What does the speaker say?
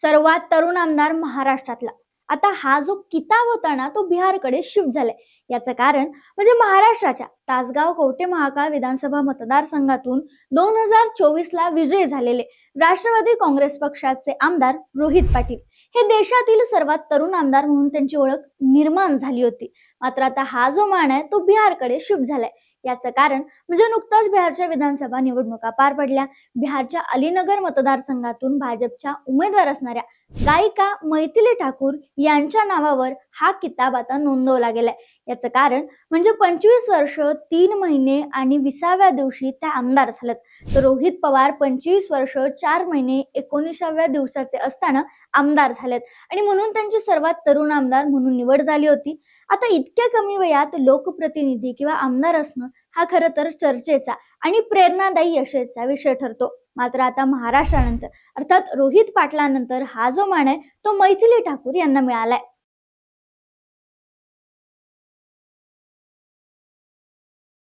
सर्वात तरुण आमदार महाराष्ट्रातला. आता हा जो किताब होता ना, तो बिहारकडे शिफ्ट झालाय. याचं कारण म्हणजे महाराष्ट्राच्या तासगाव कवठे महाकाळ विधानसभा मतदारसंघातून 2024 ला विजयी झालेले राष्ट्रवादी काँग्रेस पक्षाचे आमदार रोहित पाटील हे देशातील सर्वात तरुण आमदार म्हणून त्यांची ओळख निर्माण झाली होती. मात्र आता हा जो मान आहे तो बिहारकडे शिफ्ट झालाय. याचं कारण म्हणजे नुकताच बिहारच्या विधानसभा निवडणुका पार पडल्या. बिहारच्या अलीनगर मतदारसंघातून भाजपच्या उमेदवार असणाऱ्या गायिका मैथिली ठाकूर यांच्या नावावर हा किताब आता नोंदवला गेलाय. याचं कारण म्हणजे 25 वर्ष 3 महिने आणि 20व्या दिवशी त्या आमदार झालेत. तर रोहित पवार 25 वर्ष 4 महिने 19व्या दिवसाचे असताना आमदार झालेत आणि म्हणून त्यांची सर्वात तरुण आमदार म्हणून निवड झाली होती. आता इतक्या कमी वयात लोकप्रतिनिधी किंवा आमदार असणं हा खरं तर चर्चेचा आणि प्रेरणादायी यशाचा विषय ठरतो. मात्र आता महाराष्ट्रानंतर अर्थात रोहित पाटलांनंतर हा जो मान आहे तो मैथिली ठाकूर यांना मिळालाय.